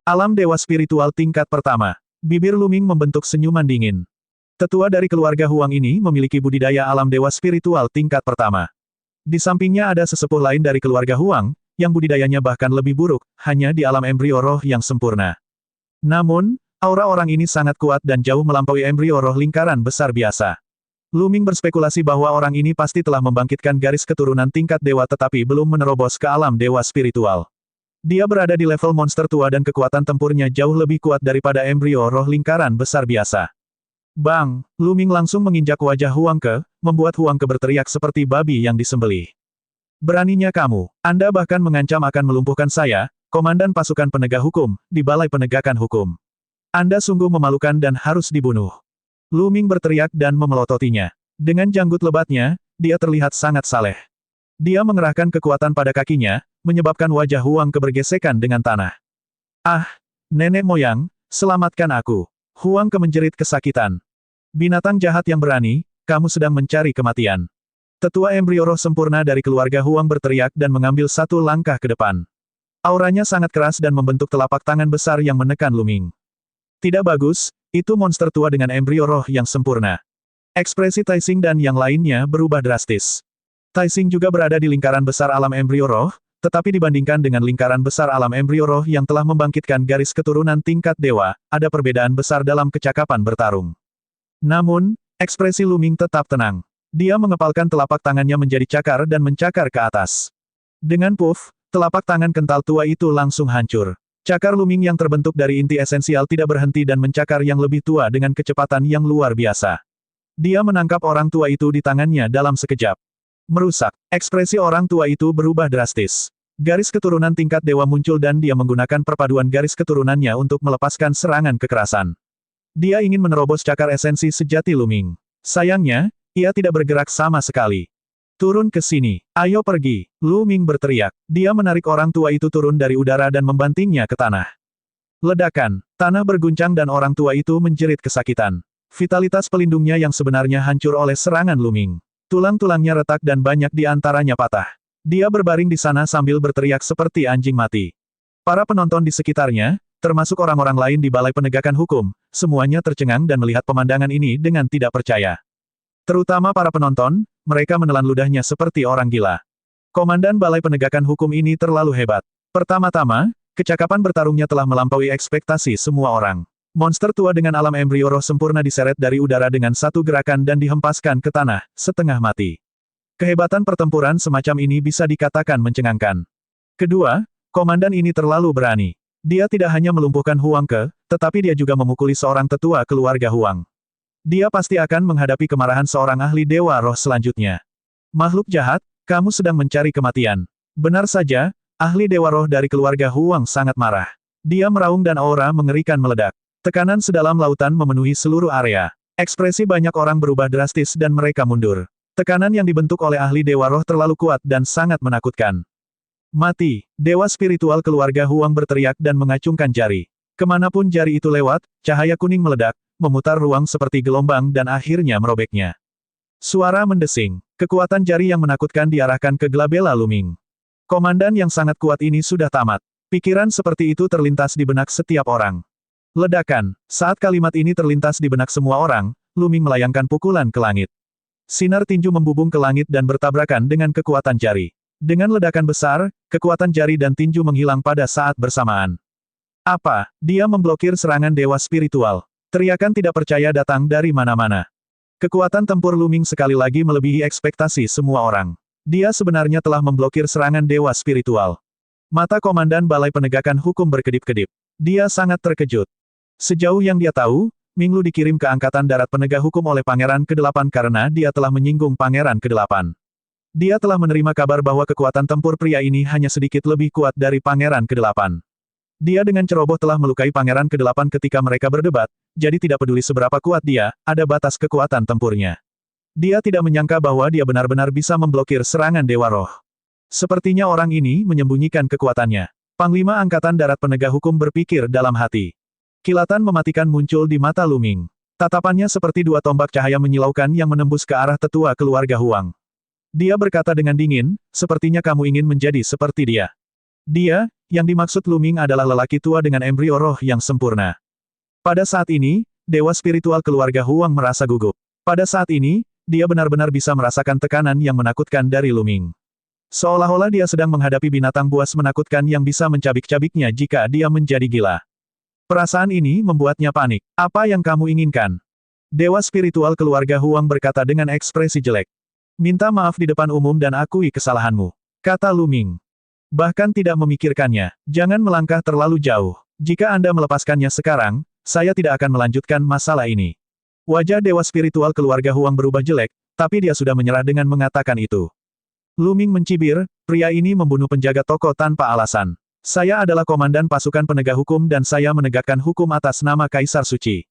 Alam dewa spiritual tingkat pertama. Bibir Luming membentuk senyuman dingin. Tetua dari keluarga Huang ini memiliki budidaya alam dewa spiritual tingkat pertama. Di sampingnya ada sesepuh lain dari keluarga Huang, yang budidayanya bahkan lebih buruk, hanya di alam embrio roh yang sempurna. Namun, aura orang ini sangat kuat dan jauh melampaui embrio roh lingkaran besar biasa. Luming berspekulasi bahwa orang ini pasti telah membangkitkan garis keturunan tingkat dewa tetapi belum menerobos ke alam dewa spiritual. Dia berada di level monster tua dan kekuatan tempurnya jauh lebih kuat daripada embrio roh lingkaran besar biasa. Bang! Luming langsung menginjak wajah Huang Ke, membuat Huang Ke berteriak seperti babi yang disembelih. Beraninya kamu, Anda bahkan mengancam akan melumpuhkan saya, Komandan Pasukan Penegak Hukum, di Balai Penegakan Hukum. Anda sungguh memalukan dan harus dibunuh. Luming berteriak dan memelototinya. Dengan janggut lebatnya, dia terlihat sangat saleh. Dia mengerahkan kekuatan pada kakinya, menyebabkan wajah Huang Ke bergesekan dengan tanah. Ah! Nenek moyang, selamatkan aku. Huang Ke menjerit kesakitan. Binatang jahat yang berani, kamu sedang mencari kematian. Tetua embrio roh sempurna dari keluarga Huang berteriak dan mengambil satu langkah ke depan. Auranya sangat keras dan membentuk telapak tangan besar yang menekan Luming. Tidak bagus, itu monster tua dengan embrio roh yang sempurna. Ekspresi Taixing dan yang lainnya berubah drastis. Taixing juga berada di lingkaran besar alam embrio roh, tetapi dibandingkan dengan lingkaran besar alam embrio roh yang telah membangkitkan garis keturunan tingkat dewa, ada perbedaan besar dalam kecakapan bertarung. Namun, ekspresi Luming tetap tenang. Dia mengepalkan telapak tangannya menjadi cakar dan mencakar ke atas. Dengan puff, telapak tangan kental tua itu langsung hancur. Cakar Luming yang terbentuk dari inti esensial tidak berhenti dan mencakar yang lebih tua dengan kecepatan yang luar biasa. Dia menangkap orang tua itu di tangannya dalam sekejap. Merusak. Ekspresi orang tua itu berubah drastis. Garis keturunan tingkat dewa muncul dan dia menggunakan perpaduan garis keturunannya untuk melepaskan serangan kekerasan. Dia ingin menerobos cakar esensi sejati Luming. Sayangnya, ia tidak bergerak sama sekali. Turun ke sini. Ayo pergi. Luming berteriak. Dia menarik orang tua itu turun dari udara dan membantingnya ke tanah. Ledakan. Tanah berguncang dan orang tua itu menjerit kesakitan. Vitalitas pelindungnya yang sebenarnya hancur oleh serangan Luming. Tulang-tulangnya retak dan banyak di antaranya patah. Dia berbaring di sana sambil berteriak seperti anjing mati. Para penonton di sekitarnya, termasuk orang-orang lain di Balai Penegakan Hukum, semuanya tercengang dan melihat pemandangan ini dengan tidak percaya. Terutama para penonton, mereka menelan ludahnya seperti orang gila. Komandan Balai Penegakan Hukum ini terlalu hebat. Pertama-tama, kecakapan bertarungnya telah melampaui ekspektasi semua orang. Monster tua dengan alam embrio roh sempurna diseret dari udara dengan satu gerakan dan dihempaskan ke tanah, setengah mati. Kehebatan pertempuran semacam ini bisa dikatakan mencengangkan. Kedua, komandan ini terlalu berani. Dia tidak hanya melumpuhkan Huang Ke, tetapi dia juga memukuli seorang tetua keluarga Huang. Dia pasti akan menghadapi kemarahan seorang ahli dewa roh selanjutnya. Makhluk jahat, kamu sedang mencari kematian. Benar saja, ahli dewa roh dari keluarga Huang sangat marah. Dia meraung dan aura mengerikan meledak. Tekanan sedalam lautan memenuhi seluruh area. Ekspresi banyak orang berubah drastis dan mereka mundur. Tekanan yang dibentuk oleh ahli dewa roh terlalu kuat dan sangat menakutkan. Mati! Dewa spiritual keluarga Huang berteriak dan mengacungkan jari. Kemanapun jari itu lewat, cahaya kuning meledak, memutar ruang seperti gelombang dan akhirnya merobeknya. Suara mendesing. Kekuatan jari yang menakutkan diarahkan ke Glabella Luming. Komandan yang sangat kuat ini sudah tamat. Pikiran seperti itu terlintas di benak setiap orang. Ledakan. Saat kalimat ini terlintas di benak semua orang, Luming melayangkan pukulan ke langit. Sinar tinju membubung ke langit dan bertabrakan dengan kekuatan jari. Dengan ledakan besar, kekuatan jari dan tinju menghilang pada saat bersamaan. Apa? Dia memblokir serangan dewa spiritual. Teriakan tidak percaya datang dari mana-mana. Kekuatan tempur Luming sekali lagi melebihi ekspektasi semua orang. Dia sebenarnya telah memblokir serangan dewa spiritual. Mata Komandan Balai Penegakan Hukum berkedip-kedip. Dia sangat terkejut. Sejauh yang dia tahu, Minglu dikirim ke Angkatan Darat Penegak Hukum oleh Pangeran ke-8 karena dia telah menyinggung Pangeran ke-8. Dia telah menerima kabar bahwa kekuatan tempur pria ini hanya sedikit lebih kuat dari Pangeran ke-8. Dia dengan ceroboh telah melukai Pangeran ke-8 ketika mereka berdebat, jadi tidak peduli seberapa kuat dia, ada batas kekuatan tempurnya. Dia tidak menyangka bahwa dia benar-benar bisa memblokir serangan Dewa Roh. Sepertinya orang ini menyembunyikan kekuatannya. Panglima Angkatan Darat Penegak Hukum berpikir dalam hati. Kilatan mematikan muncul di mata Luming. Tatapannya seperti dua tombak cahaya menyilaukan yang menembus ke arah tetua keluarga Huang. Dia berkata dengan dingin, sepertinya kamu ingin menjadi seperti dia. Dia, yang dimaksud Luming adalah lelaki tua dengan embrio roh yang sempurna. Pada saat ini, dewa spiritual keluarga Huang merasa gugup. Pada saat ini, dia benar-benar bisa merasakan tekanan yang menakutkan dari Luming. Seolah-olah dia sedang menghadapi binatang buas menakutkan yang bisa mencabik-cabiknya jika dia menjadi gila. Perasaan ini membuatnya panik. Apa yang kamu inginkan? Dewa spiritual keluarga Huang berkata dengan ekspresi jelek. Minta maaf di depan umum dan akui kesalahanmu, kata Luming. Bahkan tidak memikirkannya, jangan melangkah terlalu jauh. Jika Anda melepaskannya sekarang, saya tidak akan melanjutkan masalah ini. Wajah dewa spiritual keluarga Huang berubah jelek, tapi dia sudah menyerah dengan mengatakan itu. Luming mencibir, pria ini membunuh penjaga toko tanpa alasan. Saya adalah komandan pasukan penegak hukum dan saya menegakkan hukum atas nama Kaisar Suci.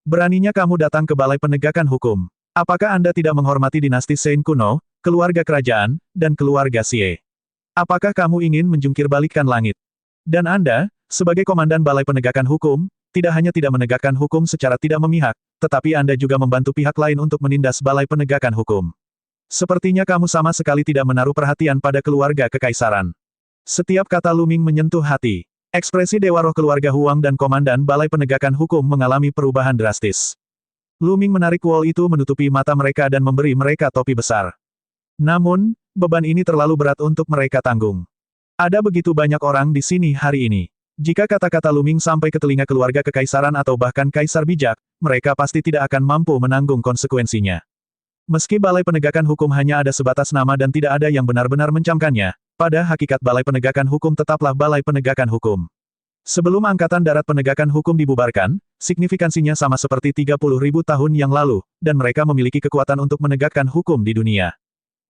Beraninya kamu datang ke balai penegakan hukum. Apakah Anda tidak menghormati dinasti Sein kuno, keluarga kerajaan, dan keluarga Xie? Apakah kamu ingin menjungkir-balikkan langit? Dan Anda, sebagai komandan balai penegakan hukum, tidak hanya tidak menegakkan hukum secara tidak memihak, tetapi Anda juga membantu pihak lain untuk menindas balai penegakan hukum. Sepertinya kamu sama sekali tidak menaruh perhatian pada keluarga kekaisaran. Setiap kata Luming menyentuh hati. Ekspresi Dewa Roh keluarga Huang dan Komandan Balai Penegakan Hukum mengalami perubahan drastis. Luming menarik wol itu menutupi mata mereka dan memberi mereka topi besar. Namun, beban ini terlalu berat untuk mereka tanggung. Ada begitu banyak orang di sini hari ini. Jika kata-kata Luming sampai ke telinga keluarga kekaisaran atau bahkan kaisar bijak, mereka pasti tidak akan mampu menanggung konsekuensinya. Meski Balai Penegakan Hukum hanya ada sebatas nama dan tidak ada yang benar-benar mencamkannya, pada hakikat Balai Penegakan Hukum tetaplah Balai Penegakan Hukum. Sebelum Angkatan Darat Penegakan Hukum dibubarkan, signifikansinya sama seperti 30.000 tahun yang lalu, dan mereka memiliki kekuatan untuk menegakkan hukum di dunia.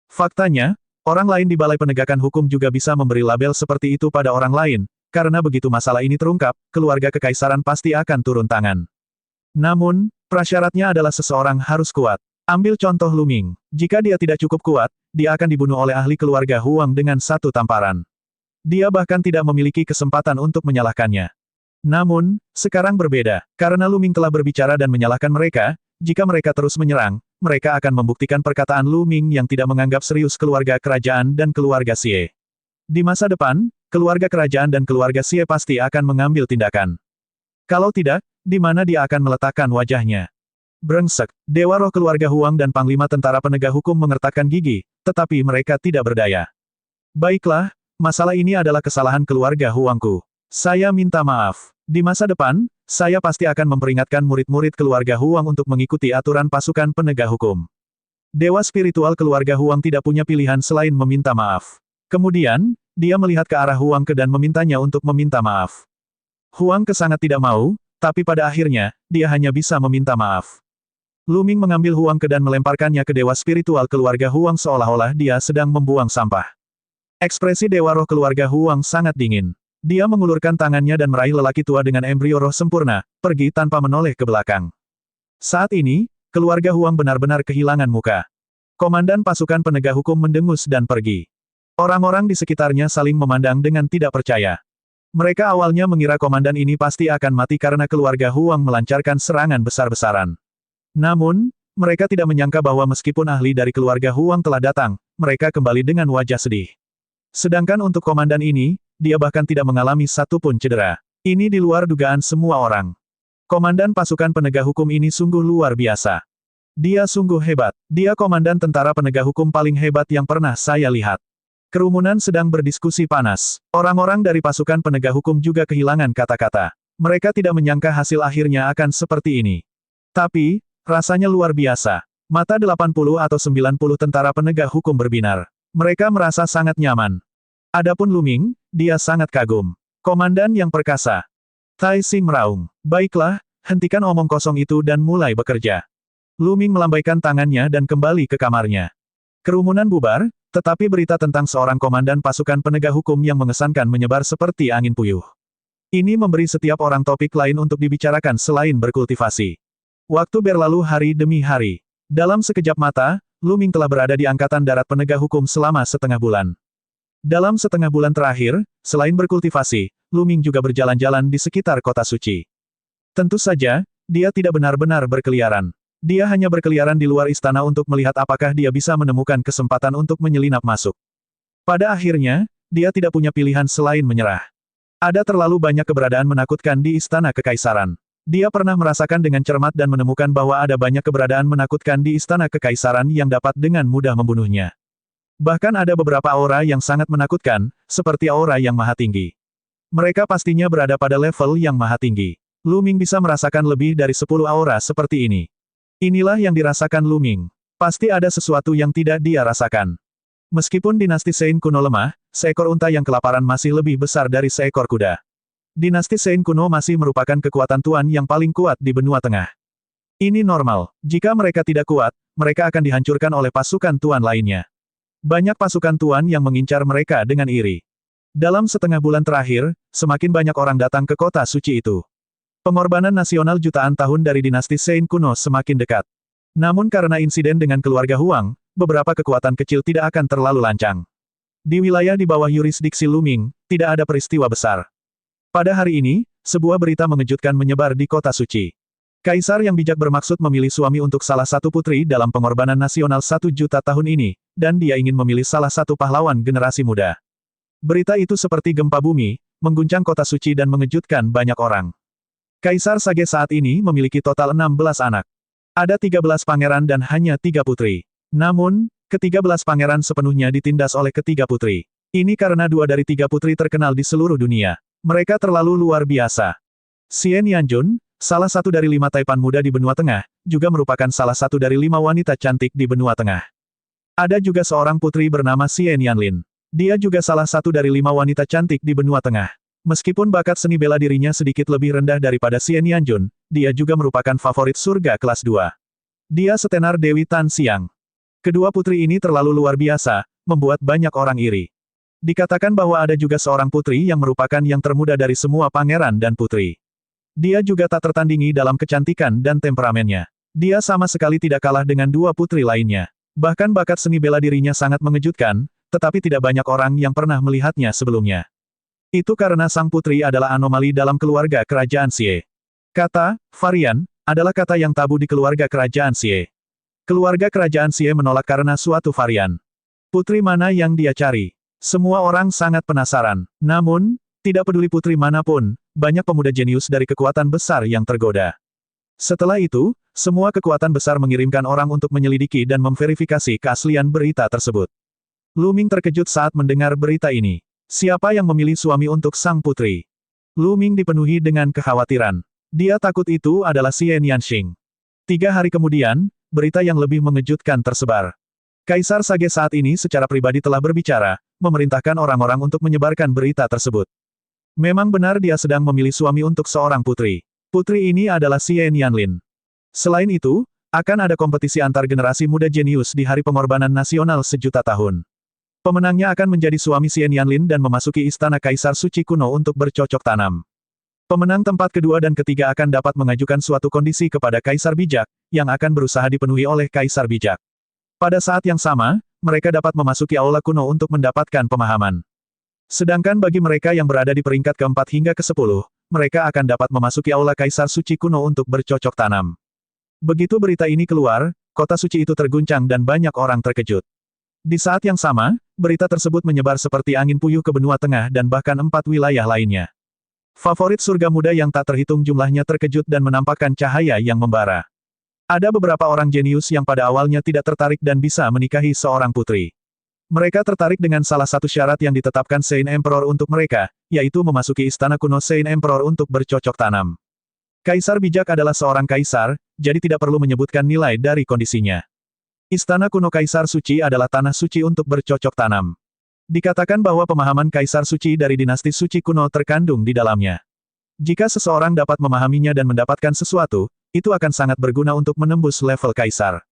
Faktanya, orang lain di Balai Penegakan Hukum juga bisa memberi label seperti itu pada orang lain, karena begitu masalah ini terungkap, keluarga kekaisaran pasti akan turun tangan. Namun, prasyaratnya adalah seseorang harus kuat. Ambil contoh Luming. Jika dia tidak cukup kuat, dia akan dibunuh oleh ahli keluarga Huang dengan satu tamparan. Dia bahkan tidak memiliki kesempatan untuk menyalahkannya. Namun, sekarang berbeda. Karena Luming telah berbicara dan menyalahkan mereka, jika mereka terus menyerang, mereka akan membuktikan perkataan Luming yang tidak menganggap serius keluarga kerajaan dan keluarga Xie. Di masa depan, keluarga kerajaan dan keluarga Xie pasti akan mengambil tindakan. Kalau tidak, di mana dia akan meletakkan wajahnya? Brengsek, Dewa Roh keluarga Huang dan Panglima Tentara Penegak Hukum mengertakkan gigi, tetapi mereka tidak berdaya. Baiklah, masalah ini adalah kesalahan keluarga Huangku. Saya minta maaf. Di masa depan, saya pasti akan memperingatkan murid-murid keluarga Huang untuk mengikuti aturan pasukan penegak hukum. Dewa spiritual keluarga Huang tidak punya pilihan selain meminta maaf. Kemudian, dia melihat ke arah Huang Ke dan memintanya untuk meminta maaf. Huang Ke sangat tidak mau, tapi pada akhirnya, dia hanya bisa meminta maaf. Luming mengambil Huang Ke dan melemparkannya ke dewa spiritual keluarga Huang seolah-olah dia sedang membuang sampah. Ekspresi Dewa Roh keluarga Huang sangat dingin. Dia mengulurkan tangannya dan meraih lelaki tua dengan embrio roh sempurna, pergi tanpa menoleh ke belakang. Saat ini, keluarga Huang benar-benar kehilangan muka. Komandan pasukan penegak hukum mendengus dan pergi. Orang-orang di sekitarnya saling memandang dengan tidak percaya. Mereka awalnya mengira komandan ini pasti akan mati karena keluarga Huang melancarkan serangan besar-besaran. Namun, mereka tidak menyangka bahwa meskipun ahli dari keluarga Huang telah datang, mereka kembali dengan wajah sedih. Sedangkan untuk komandan ini, dia bahkan tidak mengalami satupun cedera. Ini di luar dugaan semua orang. Komandan pasukan penegak hukum ini sungguh luar biasa. Dia sungguh hebat. Dia komandan tentara penegak hukum paling hebat yang pernah saya lihat. Kerumunan sedang berdiskusi panas. Orang-orang dari pasukan penegak hukum juga kehilangan kata-kata. Mereka tidak menyangka hasil akhirnya akan seperti ini. Tapi, rasanya luar biasa. Mata 80 atau 90 tentara penegak hukum berbinar. Mereka merasa sangat nyaman. Adapun Luming, dia sangat kagum. Komandan yang perkasa. Tai Xing meraung. Baiklah, hentikan omong kosong itu dan mulai bekerja. Luming melambaikan tangannya dan kembali ke kamarnya. Kerumunan bubar, tetapi berita tentang seorang komandan pasukan penegak hukum yang mengesankan menyebar seperti angin puyuh. Ini memberi setiap orang topik lain untuk dibicarakan selain berkultivasi. Waktu berlalu hari demi hari. Dalam sekejap mata, Luming telah berada di Angkatan Darat Penegak Hukum selama setengah bulan. Dalam setengah bulan terakhir, selain berkultivasi, Luming juga berjalan-jalan di sekitar kota suci. Tentu saja, dia tidak benar-benar berkeliaran. Dia hanya berkeliaran di luar istana untuk melihat apakah dia bisa menemukan kesempatan untuk menyelinap masuk. Pada akhirnya, Dia tidak punya pilihan selain menyerah. Ada terlalu banyak keberadaan menakutkan di Istana Kekaisaran. Dia pernah merasakan dengan cermat dan menemukan bahwa ada banyak keberadaan menakutkan di Istana Kekaisaran yang dapat dengan mudah membunuhnya. Bahkan ada beberapa aura yang sangat menakutkan, seperti aura yang maha tinggi. Mereka pastinya berada pada level yang maha tinggi. Lu Ming bisa merasakan lebih dari 10 aura seperti ini. Inilah yang dirasakan Lu Ming. Pasti ada sesuatu yang tidak dia rasakan. Meskipun dinasti Sein kuno lemah, seekor unta yang kelaparan masih lebih besar dari seekor kuda. Dinasti Sein kuno masih merupakan kekuatan tuan yang paling kuat di benua tengah. Ini normal. Jika mereka tidak kuat, mereka akan dihancurkan oleh pasukan tuan lainnya. Banyak pasukan tuan yang mengincar mereka dengan iri. Dalam setengah bulan terakhir, semakin banyak orang datang ke kota suci itu. Pengorbanan nasional jutaan tahun dari dinasti Sein kuno semakin dekat. Namun karena insiden dengan keluarga Huang, beberapa kekuatan kecil tidak akan terlalu lancang. Di wilayah di bawah yurisdiksi Lu Ming, tidak ada peristiwa besar. Pada hari ini, sebuah berita mengejutkan menyebar di kota suci. Kaisar yang bijak bermaksud memilih suami untuk salah satu putri dalam pengorbanan nasional 1 juta tahun ini, dan dia ingin memilih salah satu pahlawan generasi muda. Berita itu seperti gempa bumi, mengguncang kota suci dan mengejutkan banyak orang. Kaisar Sage saat ini memiliki total 16 anak. Ada 13 pangeran dan hanya 3 putri. Namun, ke-13 pangeran sepenuhnya ditindas oleh ketiga putri. Ini karena 2 dari 3 putri terkenal di seluruh dunia. Mereka terlalu luar biasa. Xian Yanjun, salah satu dari 5 taipan muda di benua tengah, juga merupakan salah satu dari 5 wanita cantik di benua tengah. Ada juga seorang putri bernama Xian Yanlin. Dia juga salah satu dari 5 wanita cantik di benua tengah. Meskipun bakat seni bela dirinya sedikit lebih rendah daripada Xian Yanjun, dia juga merupakan favorit surga kelas 2. Dia setenar Dewi Tan Xiang. Kedua putri ini terlalu luar biasa, membuat banyak orang iri. Dikatakan bahwa ada juga seorang putri yang merupakan yang termuda dari semua pangeran dan putri. Dia juga tak tertandingi dalam kecantikan dan temperamennya. Dia sama sekali tidak kalah dengan 2 putri lainnya. Bahkan bakat seni bela dirinya sangat mengejutkan, tetapi tidak banyak orang yang pernah melihatnya sebelumnya. Itu karena sang putri adalah anomali dalam keluarga kerajaan Xie. Kata, varian, adalah kata yang tabu di keluarga kerajaan Xie. Keluarga kerajaan Xie menolak karena suatu varian. Putri mana yang dia cari? Semua orang sangat penasaran. Namun, tidak peduli putri manapun, banyak pemuda jenius dari kekuatan besar yang tergoda. Setelah itu, semua kekuatan besar mengirimkan orang untuk menyelidiki dan memverifikasi keaslian berita tersebut. Lu Ming terkejut saat mendengar berita ini. Siapa yang memilih suami untuk sang putri? Lu Ming dipenuhi dengan kekhawatiran. Dia takut itu adalah Xian Yanxing. 3 hari kemudian, berita yang lebih mengejutkan tersebar. Kaisar Sage saat ini secara pribadi telah berbicara, memerintahkan orang-orang untuk menyebarkan berita tersebut. Memang benar dia sedang memilih suami untuk seorang putri. Putri ini adalah Xian Yanlin. Selain itu, akan ada kompetisi antar generasi muda jenius di Hari Pengorbanan Nasional sejuta tahun. Pemenangnya akan menjadi suami Xian Yanlin dan memasuki Istana Kaisar Suci kuno untuk bercocok tanam. Pemenang tempat kedua dan ketiga akan dapat mengajukan suatu kondisi kepada Kaisar Bijak, yang akan berusaha dipenuhi oleh Kaisar Bijak. Pada saat yang sama, mereka dapat memasuki aula kuno untuk mendapatkan pemahaman. Sedangkan bagi mereka yang berada di peringkat ke-4 hingga ke-10, mereka akan dapat memasuki aula Kaisar Suci kuno untuk bercocok tanam. Begitu berita ini keluar, kota suci itu terguncang dan banyak orang terkejut. Di saat yang sama, berita tersebut menyebar seperti angin puyuh ke benua tengah dan bahkan 4 wilayah lainnya. Favorit surga muda yang tak terhitung jumlahnya terkejut dan menampakkan cahaya yang membara. Ada beberapa orang jenius yang pada awalnya tidak tertarik dan bisa menikahi seorang putri. Mereka tertarik dengan salah satu syarat yang ditetapkan Sein Emperor untuk mereka, yaitu memasuki istana kuno Sein Emperor untuk bercocok tanam. Kaisar Bijak adalah seorang kaisar, jadi tidak perlu menyebutkan nilai dari kondisinya. Istana kuno Kaisar Suci adalah tanah suci untuk bercocok tanam. Dikatakan bahwa pemahaman Kaisar Suci dari dinasti suci kuno terkandung di dalamnya. Jika seseorang dapat memahaminya dan mendapatkan sesuatu, itu akan sangat berguna untuk menembus level kaisar.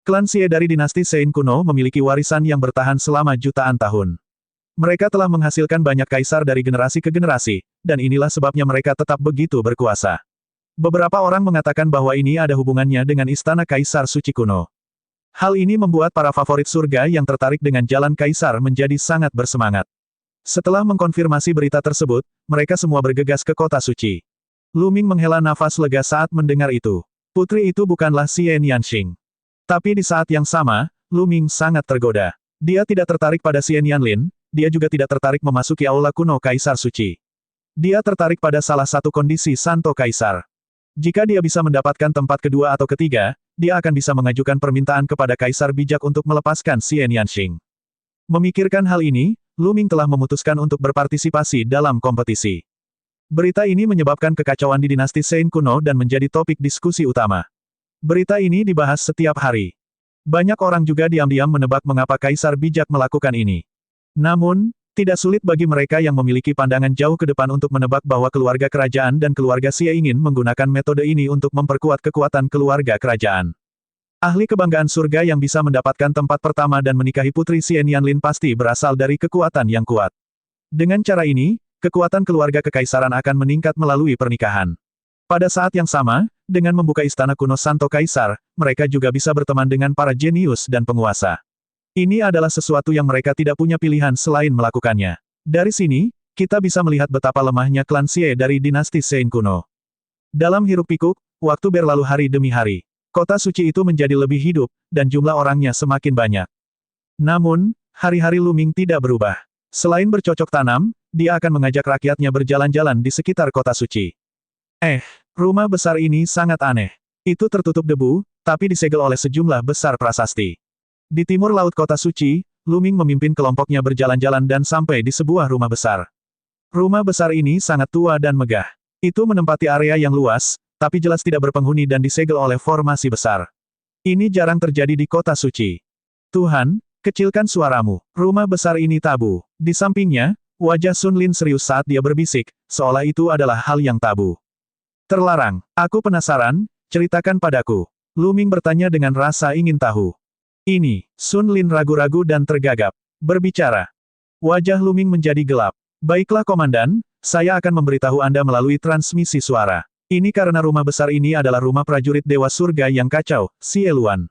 Klan Xie dari dinasti Sein kuno memiliki warisan yang bertahan selama jutaan tahun. Mereka telah menghasilkan banyak kaisar dari generasi ke generasi, dan inilah sebabnya mereka tetap begitu berkuasa. Beberapa orang mengatakan bahwa ini ada hubungannya dengan Istana Kaisar Suci kuno. Hal ini membuat para favorit surga yang tertarik dengan jalan kaisar menjadi sangat bersemangat. Setelah mengkonfirmasi berita tersebut, mereka semua bergegas ke kota suci. Lu Ming menghela nafas lega saat mendengar itu. Putri itu bukanlah Xian Yanxing. Tapi di saat yang sama, Lu Ming sangat tergoda. Dia tidak tertarik pada Xian Yanlin, dia juga tidak tertarik memasuki aula kuno Kaisar Suci. Dia tertarik pada salah satu kondisi Santo Kaisar. Jika dia bisa mendapatkan tempat kedua atau ketiga, dia akan bisa mengajukan permintaan kepada Kaisar Bijak untuk melepaskan Xie Nianxing. Memikirkan hal ini, Lu Ming telah memutuskan untuk berpartisipasi dalam kompetisi. Berita ini menyebabkan kekacauan di dinasti Sein kuno dan menjadi topik diskusi utama. Berita ini dibahas setiap hari. Banyak orang juga diam-diam menebak mengapa Kaisar Bijak melakukan ini. Namun, tidak sulit bagi mereka yang memiliki pandangan jauh ke depan untuk menebak bahwa keluarga kerajaan dan keluarga Xie ingin menggunakan metode ini untuk memperkuat kekuatan keluarga kerajaan. Ahli kebanggaan surga yang bisa mendapatkan tempat pertama dan menikahi putri Xie Nianlin pasti berasal dari kekuatan yang kuat. Dengan cara ini, kekuatan keluarga kekaisaran akan meningkat melalui pernikahan. Pada saat yang sama, dengan membuka istana kuno Santo Kaisar, mereka juga bisa berteman dengan para jenius dan penguasa. Ini adalah sesuatu yang mereka tidak punya pilihan selain melakukannya. Dari sini, kita bisa melihat betapa lemahnya klan Xie dari dinasti Sein kuno. Dalam hiruk-pikuk, waktu berlalu hari demi hari. Kota suci itu menjadi lebih hidup, dan jumlah orangnya semakin banyak. Namun, hari-hari Lu Ming tidak berubah. Selain bercocok tanam, dia akan mengajak rakyatnya berjalan-jalan di sekitar kota suci. Rumah besar ini sangat aneh. Itu tertutup debu, tapi disegel oleh sejumlah besar prasasti. Di timur laut kota suci, Lu Ming memimpin kelompoknya berjalan-jalan dan sampai di sebuah rumah besar. Rumah besar ini sangat tua dan megah. Itu menempati area yang luas, tapi jelas tidak berpenghuni dan disegel oleh formasi besar. Ini jarang terjadi di kota suci. Tuhan, kecilkan suaramu. Rumah besar ini tabu. Di sampingnya, wajah Sun Lin serius saat dia berbisik, seolah itu adalah hal yang tabu. Terlarang. Aku penasaran, ceritakan padaku. Lu Ming bertanya dengan rasa ingin tahu. Ini, Sun Lin ragu-ragu dan tergagap. Berbicara. Wajah Lu Ming menjadi gelap. Baiklah komandan, saya akan memberitahu Anda melalui transmisi suara. Ini karena rumah besar ini adalah rumah prajurit Dewa Surga yang kacau, Xie Luan.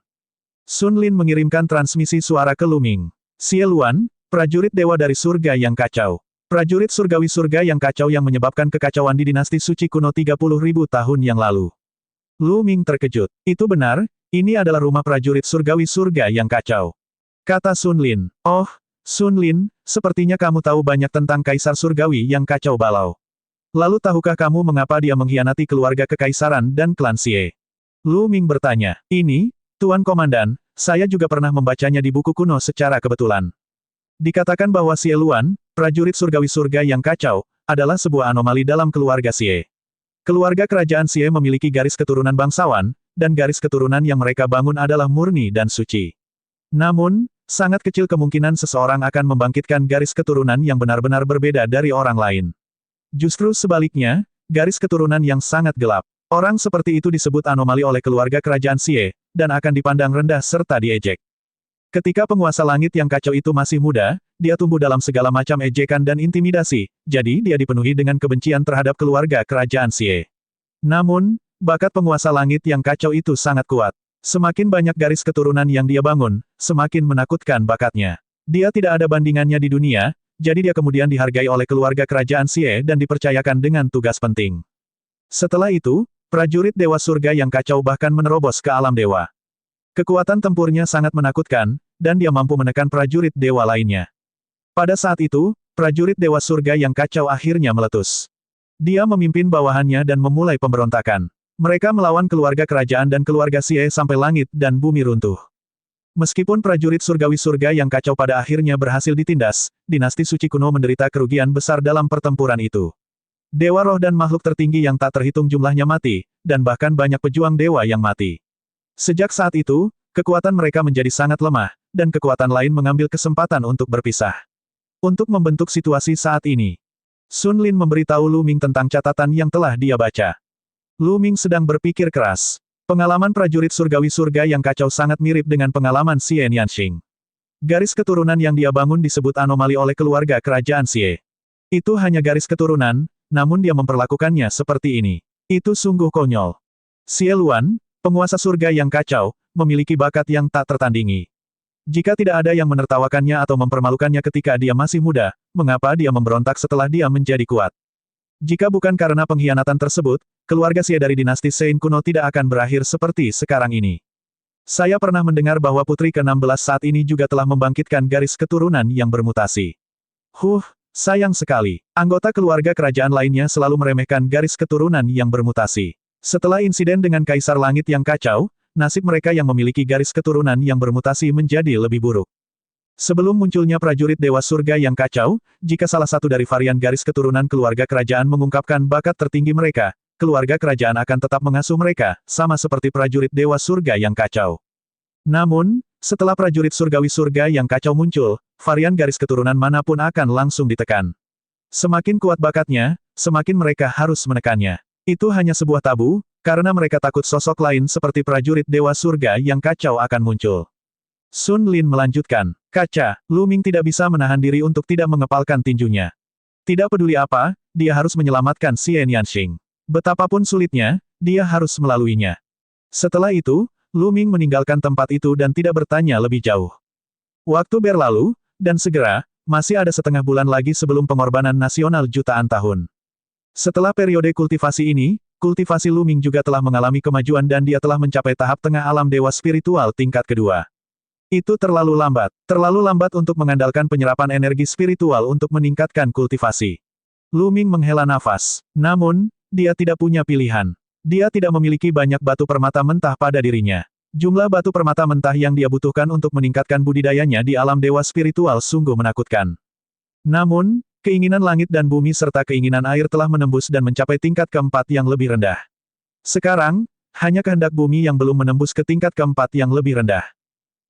Sun Lin mengirimkan transmisi suara ke Lu Ming. Xie Luan, prajurit dewa dari surga yang kacau. Prajurit surgawi surga yang kacau yang menyebabkan kekacauan di dinasti suci kuno 30.000 tahun yang lalu. Lu Ming terkejut. Itu benar, ini adalah rumah prajurit surgawi surga yang kacau. Kata Sun Lin. Oh, Sun Lin, sepertinya kamu tahu banyak tentang Kaisar Surgawi yang kacau balau. Lalu tahukah kamu mengapa dia mengkhianati keluarga kekaisaran dan klan Xie? Lu Ming bertanya. Ini, Tuan Komandan, saya juga pernah membacanya di buku kuno secara kebetulan. Dikatakan bahwa Xie Luan, prajurit surgawi surga yang kacau, adalah sebuah anomali dalam keluarga Xie. Keluarga kerajaan Xie memiliki garis keturunan bangsawan, dan garis keturunan yang mereka bangun adalah murni dan suci. Namun, sangat kecil kemungkinan seseorang akan membangkitkan garis keturunan yang benar-benar berbeda dari orang lain. Justru sebaliknya, garis keturunan yang sangat gelap. Orang seperti itu disebut anomali oleh keluarga kerajaan Xie, dan akan dipandang rendah serta diejek. Ketika penguasa langit yang kacau itu masih muda, dia tumbuh dalam segala macam ejekan dan intimidasi, jadi dia dipenuhi dengan kebencian terhadap keluarga kerajaan Xie. Namun, bakat penguasa langit yang kacau itu sangat kuat. Semakin banyak garis keturunan yang dia bangun, semakin menakutkan bakatnya. Dia tidak ada bandingannya di dunia, jadi dia kemudian dihargai oleh keluarga kerajaan Xie dan dipercayakan dengan tugas penting. Setelah itu, prajurit Dewa Surga yang kacau bahkan menerobos ke alam dewa. Kekuatan tempurnya sangat menakutkan, dan dia mampu menekan prajurit dewa lainnya. Pada saat itu, prajurit Dewa Surga yang kacau akhirnya meletus. Dia memimpin bawahannya dan memulai pemberontakan. Mereka melawan keluarga kerajaan dan keluarga Xie sampai langit dan bumi runtuh. Meskipun prajurit surgawi surga yang kacau pada akhirnya berhasil ditindas, dinasti suci kuno menderita kerugian besar dalam pertempuran itu. Dewa roh dan makhluk tertinggi yang tak terhitung jumlahnya mati, dan bahkan banyak pejuang dewa yang mati. Sejak saat itu, kekuatan mereka menjadi sangat lemah, dan kekuatan lain mengambil kesempatan untuk berpisah. Untuk membentuk situasi saat ini, Sun Lin memberitahu Lu Ming tentang catatan yang telah dia baca. Lu Ming sedang berpikir keras. Pengalaman prajurit surgawi surga yang kacau sangat mirip dengan pengalaman Xie Nianxing. Garis keturunan yang dia bangun disebut anomali oleh keluarga kerajaan Xie. Itu hanya garis keturunan, namun dia memperlakukannya seperti ini. Itu sungguh konyol. Xie Luan, penguasa surga yang kacau, memiliki bakat yang tak tertandingi. Jika tidak ada yang menertawakannya atau mempermalukannya ketika dia masih muda, mengapa dia memberontak setelah dia menjadi kuat? Jika bukan karena pengkhianatan tersebut, keluarga Xie dari dinasti Sein kuno tidak akan berakhir seperti sekarang ini. Saya pernah mendengar bahwa putri ke-16 saat ini juga telah membangkitkan garis keturunan yang bermutasi. Sayang sekali. Anggota keluarga kerajaan lainnya selalu meremehkan garis keturunan yang bermutasi. Setelah insiden dengan Kaisar Langit yang kacau, nasib mereka yang memiliki garis keturunan yang bermutasi menjadi lebih buruk. Sebelum munculnya prajurit Dewa Surga yang kacau, jika salah satu dari varian garis keturunan keluarga kerajaan mengungkapkan bakat tertinggi mereka, keluarga kerajaan akan tetap mengasuh mereka, sama seperti prajurit Dewa Surga yang kacau. Namun, setelah prajurit surgawi surga yang kacau muncul, varian garis keturunan manapun akan langsung ditekan. Semakin kuat bakatnya, semakin mereka harus menekannya. Itu hanya sebuah tabu, karena mereka takut sosok lain seperti prajurit Dewa Surga yang kacau akan muncul. Sun Lin melanjutkan, "Kaca, Lu Ming tidak bisa menahan diri untuk tidak mengepalkan tinjunya. Tidak peduli apa, dia harus menyelamatkan Xian Yanxing. Betapapun sulitnya, dia harus melaluinya." Setelah itu, Lu Ming meninggalkan tempat itu dan tidak bertanya lebih jauh. Waktu berlalu, dan segera, masih ada setengah bulan lagi sebelum pengorbanan nasional jutaan tahun. Setelah periode kultivasi ini, kultivasi Lu Ming juga telah mengalami kemajuan dan dia telah mencapai tahap tengah alam dewa spiritual tingkat kedua. Itu terlalu lambat untuk mengandalkan penyerapan energi spiritual untuk meningkatkan kultivasi. Lu Ming menghela nafas. Namun, dia tidak punya pilihan. Dia tidak memiliki banyak batu permata mentah pada dirinya. Jumlah batu permata mentah yang dia butuhkan untuk meningkatkan budidayanya di alam dewa spiritual sungguh menakutkan. Namun, keinginan langit dan bumi serta keinginan air telah menembus dan mencapai tingkat keempat yang lebih rendah. Sekarang, hanya kehendak bumi yang belum menembus ke tingkat keempat yang lebih rendah.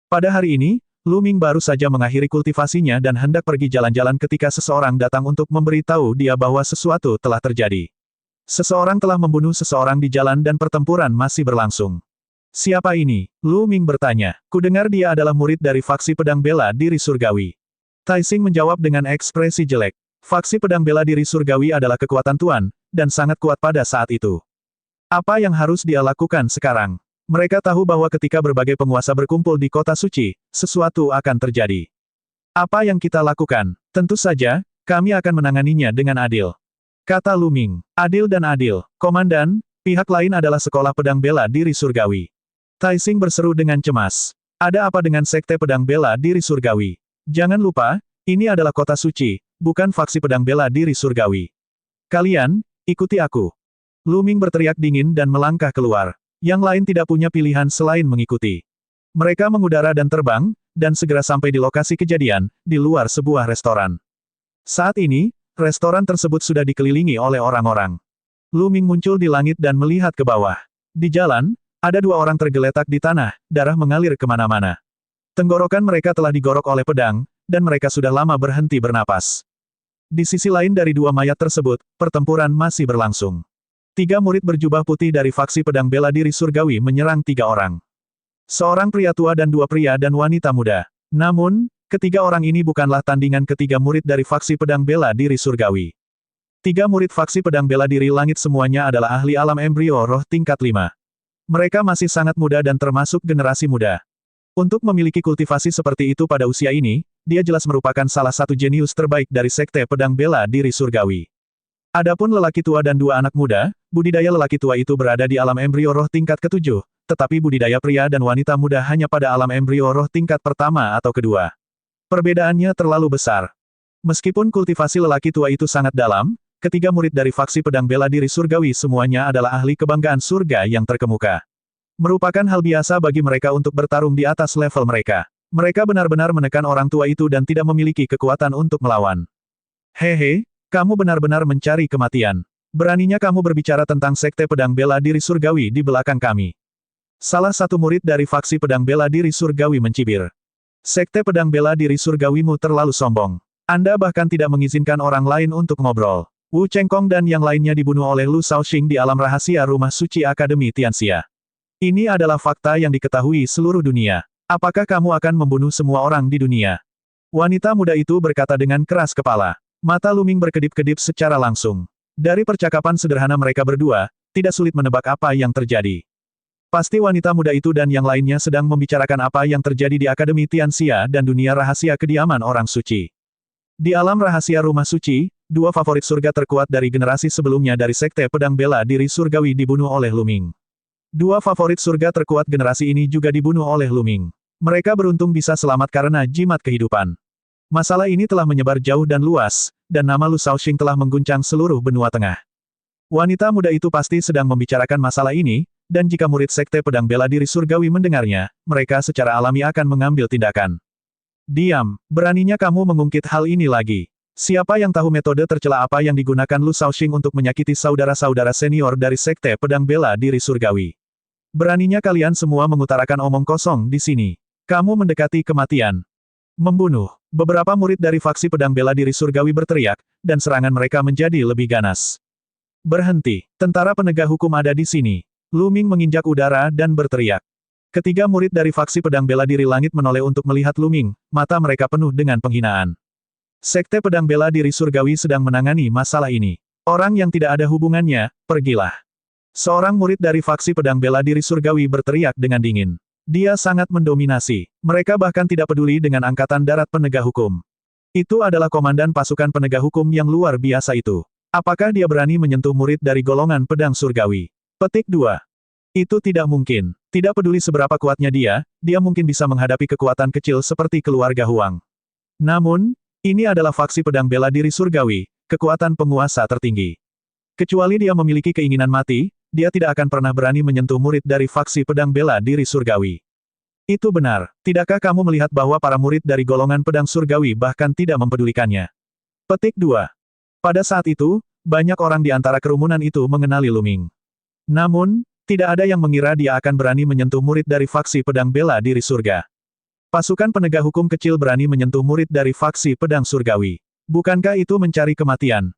Pada hari ini, Lu Ming baru saja mengakhiri kultivasinya dan hendak pergi jalan-jalan ketika seseorang datang untuk memberitahu dia bahwa sesuatu telah terjadi. Seseorang telah membunuh seseorang di jalan dan pertempuran masih berlangsung. "Siapa ini?" Lu Ming bertanya. "Kudengar dia adalah murid dari faksi pedang bela diri surgawi." Tai Xing menjawab dengan ekspresi jelek. Faksi pedang bela diri surgawi adalah kekuatan Tuan, dan sangat kuat pada saat itu. Apa yang harus dia lakukan sekarang? Mereka tahu bahwa ketika berbagai penguasa berkumpul di kota suci, sesuatu akan terjadi. "Apa yang kita lakukan? Tentu saja, kami akan menanganinya dengan adil," kata Lu Ming. "Adil dan adil, Komandan, pihak lain adalah sekolah pedang bela diri surgawi." Tai Xing berseru dengan cemas. "Ada apa dengan sekte pedang bela diri surgawi? Jangan lupa, ini adalah kota suci, bukan faksi pedang bela diri surgawi. Kalian, ikuti aku." Lu Ming berteriak dingin dan melangkah keluar. Yang lain tidak punya pilihan selain mengikuti. Mereka mengudara dan terbang, dan segera sampai di lokasi kejadian, di luar sebuah restoran. Saat ini, restoran tersebut sudah dikelilingi oleh orang-orang. Lu Ming muncul di langit dan melihat ke bawah. Di jalan, ada dua orang tergeletak di tanah, darah mengalir kemana-mana. Tenggorokan mereka telah digorok oleh pedang, dan mereka sudah lama berhenti bernapas. Di sisi lain dari dua mayat tersebut, pertempuran masih berlangsung. 3 murid berjubah putih dari faksi pedang bela diri surgawi menyerang 3 orang. Seorang pria tua dan 2 pria dan wanita muda. Namun, ketiga orang ini bukanlah tandingan ketiga murid dari faksi pedang bela diri surgawi. 3 murid faksi pedang bela diri langit semuanya adalah ahli alam embrio roh tingkat 5. Mereka masih sangat muda dan termasuk generasi muda. Untuk memiliki kultivasi seperti itu pada usia ini, dia jelas merupakan salah satu jenius terbaik dari sekte pedang bela diri surgawi. Adapun lelaki tua dan 2 anak muda, budidaya lelaki tua itu berada di alam embrio roh tingkat ke-7, tetapi budidaya pria dan wanita muda hanya pada alam embrio roh tingkat pertama atau kedua. Perbedaannya terlalu besar. Meskipun kultivasi lelaki tua itu sangat dalam, ketiga murid dari faksi pedang bela diri surgawi semuanya adalah ahli kebanggaan surga yang terkemuka. Merupakan hal biasa bagi mereka untuk bertarung di atas level mereka. Mereka benar-benar menekan orang tua itu dan tidak memiliki kekuatan untuk melawan. "Hehe, kamu benar-benar mencari kematian. Beraninya kamu berbicara tentang sekte pedang bela diri surgawi di belakang kami." Salah satu murid dari faksi pedang bela diri surgawi mencibir. "Sekte pedang bela diri surgawimu terlalu sombong. Anda bahkan tidak mengizinkan orang lain untuk ngobrol." Wu Chengkong dan yang lainnya dibunuh oleh Lu Shaoxing di alam rahasia Rumah Suci Akademi Tianxia. Ini adalah fakta yang diketahui seluruh dunia. Apakah kamu akan membunuh semua orang di dunia? Wanita muda itu berkata dengan keras kepala. Mata Lu Ming berkedip-kedip secara langsung. Dari percakapan sederhana mereka berdua, tidak sulit menebak apa yang terjadi. Pasti wanita muda itu dan yang lainnya sedang membicarakan apa yang terjadi di Akademi Tianxia dan dunia rahasia kediaman orang suci. Di alam rahasia Rumah Suci, 2 favorit surga terkuat dari generasi sebelumnya dari sekte pedang bela diri surgawi dibunuh oleh Lu Ming. 2 favorit surga terkuat generasi ini juga dibunuh oleh Lu Ming. Mereka beruntung bisa selamat karena jimat kehidupan. Masalah ini telah menyebar jauh dan luas, dan nama Lu Shaoxing telah mengguncang seluruh benua tengah. Wanita muda itu pasti sedang membicarakan masalah ini, dan jika murid Sekte Pedang Bela Diri Surgawi mendengarnya, mereka secara alami akan mengambil tindakan. Diam, beraninya kamu mengungkit hal ini lagi. Siapa yang tahu metode tercela apa yang digunakan Lu Shaoxing untuk menyakiti saudara-saudara senior dari Sekte Pedang Bela Diri Surgawi? Beraninya kalian semua mengutarakan omong kosong di sini. Kamu mendekati kematian. Membunuh. Beberapa murid dari faksi Pedang Bela Diri Surgawi berteriak, dan serangan mereka menjadi lebih ganas. Berhenti. Tentara penegak hukum ada di sini. Lu Ming menginjak udara dan berteriak. Ketiga murid dari faksi Pedang Bela Diri Langit menoleh untuk melihat Lu Ming, mata mereka penuh dengan penghinaan. Sekte Pedang Bela Diri Surgawi sedang menangani masalah ini. Orang yang tidak ada hubungannya, pergilah. Seorang murid dari faksi Pedang Bela Diri Surgawi berteriak dengan dingin. Dia sangat mendominasi. Mereka bahkan tidak peduli dengan Angkatan Darat Penegak Hukum. Itu adalah komandan pasukan penegak hukum yang luar biasa itu. Apakah dia berani menyentuh murid dari golongan Pedang Surgawi? Petik 2. Itu tidak mungkin. Tidak peduli seberapa kuatnya dia mungkin bisa menghadapi kekuatan kecil seperti keluarga Huang. Namun, ini adalah faksi Pedang Bela Diri Surgawi, kekuatan penguasa tertinggi. Kecuali dia memiliki keinginan mati, dia tidak akan pernah berani menyentuh murid dari faksi Pedang Bela Diri Surgawi. Itu benar, tidakkah kamu melihat bahwa para murid dari golongan Pedang Surgawi bahkan tidak mempedulikannya? Petik 2. Pada saat itu, banyak orang di antara kerumunan itu mengenali Lu Ming. Namun, tidak ada yang mengira dia akan berani menyentuh murid dari faksi Pedang Bela Diri Surga. Pasukan penegak hukum kecil berani menyentuh murid dari faksi Pedang Surgawi. Bukankah itu mencari kematian?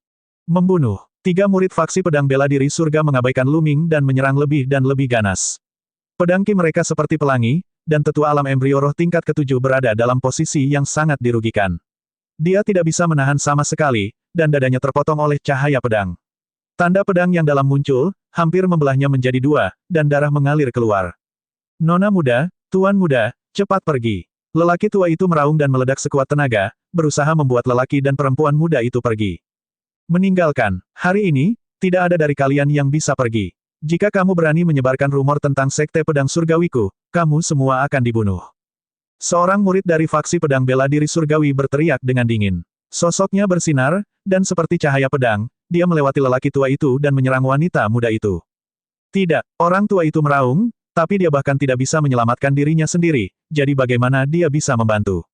Membunuh. 3 murid faksi Pedang Bela Diri Surga mengabaikan Lu Ming dan menyerang lebih dan lebih ganas. Pedang Ki mereka seperti pelangi, dan tetua alam embrio roh tingkat ke-7 berada dalam posisi yang sangat dirugikan. Dia tidak bisa menahan sama sekali, dan dadanya terpotong oleh cahaya pedang. Tanda pedang yang dalam muncul, hampir membelahnya menjadi 2, dan darah mengalir keluar. Nona muda, tuan muda, cepat pergi. Lelaki tua itu meraung dan meledak sekuat tenaga, berusaha membuat lelaki dan perempuan muda itu pergi. Meninggalkan, hari ini, tidak ada dari kalian yang bisa pergi. Jika kamu berani menyebarkan rumor tentang Sekte Pedang Surgawiku, kamu semua akan dibunuh. Seorang murid dari faksi Pedang Bela Diri Surgawi berteriak dengan dingin. Sosoknya bersinar, dan seperti cahaya pedang, dia melewati lelaki tua itu dan menyerang wanita muda itu. Tidak, orang tua itu meraung, tapi dia bahkan tidak bisa menyelamatkan dirinya sendiri, jadi bagaimana dia bisa membantu?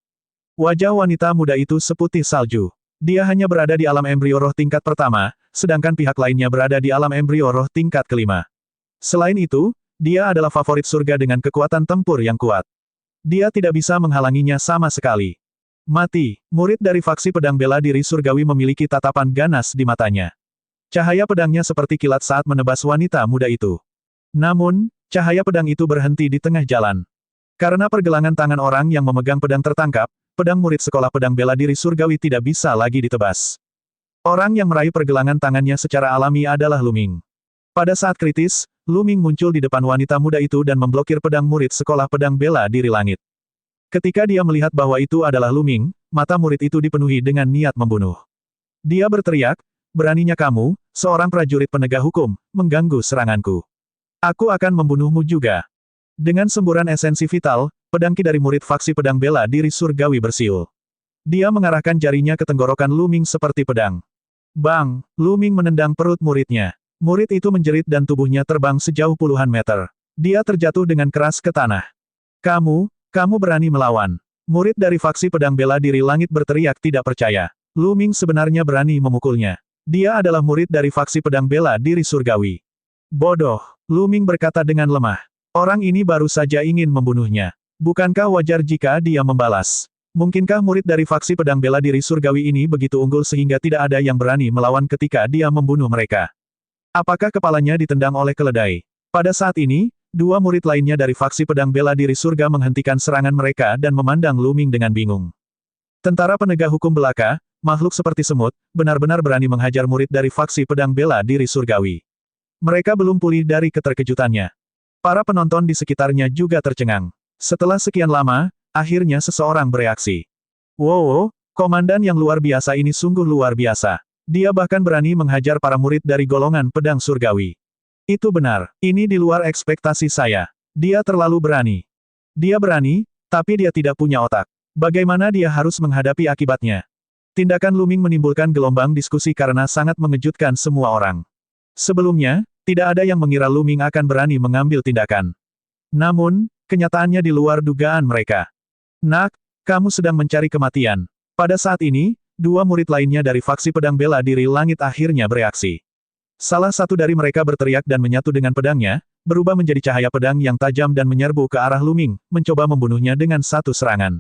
Wajah wanita muda itu seputih salju. Dia hanya berada di alam embrio roh tingkat pertama, sedangkan pihak lainnya berada di alam embrio roh tingkat kelima. Selain itu, dia adalah favorit surga dengan kekuatan tempur yang kuat. Dia tidak bisa menghalanginya sama sekali. Mati, murid dari faksi Pedang Bela Diri Surgawi memiliki tatapan ganas di matanya. Cahaya pedangnya seperti kilat saat menebas wanita muda itu. Namun, cahaya pedang itu berhenti di tengah jalan. Karena pergelangan tangan orang yang memegang pedang tertangkap, pedang murid sekolah Pedang Bela Diri Surgawi tidak bisa lagi ditebas. Orang yang meraih pergelangan tangannya secara alami adalah Lu Ming. Pada saat kritis, Lu Ming muncul di depan wanita muda itu dan memblokir pedang murid sekolah Pedang Bela Diri Langit. Ketika dia melihat bahwa itu adalah Lu Ming, mata murid itu dipenuhi dengan niat membunuh. Dia berteriak, beraninya kamu, seorang prajurit penegak hukum, mengganggu seranganku. Aku akan membunuhmu juga. Dengan semburan esensi vital, pedang Ki dari murid faksi Pedang Bela Diri Surgawi bersiul. Dia mengarahkan jarinya ke tenggorokan Lu Ming seperti pedang. Bang! Lu Ming menendang perut muridnya. Murid itu menjerit dan tubuhnya terbang sejauh puluhan meter. Dia terjatuh dengan keras ke tanah. Kamu berani melawan. Murid dari faksi Pedang Bela Diri Langit berteriak tidak percaya. Lu Ming sebenarnya berani memukulnya. Dia adalah murid dari faksi Pedang Bela Diri Surgawi. Bodoh, Lu Ming berkata dengan lemah. Orang ini baru saja ingin membunuhnya. Bukankah wajar jika dia membalas? Mungkinkah murid dari faksi Pedang Bela Diri Surgawi ini begitu unggul sehingga tidak ada yang berani melawan ketika dia membunuh mereka? Apakah kepalanya ditendang oleh keledai? Pada saat ini, 2 murid lainnya dari faksi Pedang Bela Diri Surga menghentikan serangan mereka dan memandang Lu Ming dengan bingung. Tentara penegak hukum belaka, makhluk seperti semut, benar-benar berani menghajar murid dari faksi Pedang Bela Diri Surgawi. Mereka belum pulih dari keterkejutannya. Para penonton di sekitarnya juga tercengang. Setelah sekian lama, akhirnya seseorang bereaksi. Wow, komandan yang luar biasa ini sungguh luar biasa. Dia bahkan berani menghajar para murid dari golongan Pedang Surgawi. Itu benar, ini di luar ekspektasi saya. Dia terlalu berani. Dia berani, tapi dia tidak punya otak. Bagaimana dia harus menghadapi akibatnya? Tindakan Lu Ming menimbulkan gelombang diskusi karena sangat mengejutkan semua orang. Sebelumnya, tidak ada yang mengira Lu Ming akan berani mengambil tindakan. Namun, kenyataannya di luar dugaan mereka. Nak, kamu sedang mencari kematian. Pada saat ini, dua murid lainnya dari faksi pedang bela diri langit akhirnya bereaksi. Salah satu dari mereka berteriak dan menyatu dengan pedangnya, berubah menjadi cahaya pedang yang tajam dan menyerbu ke arah Lu Ming, mencoba membunuhnya dengan satu serangan.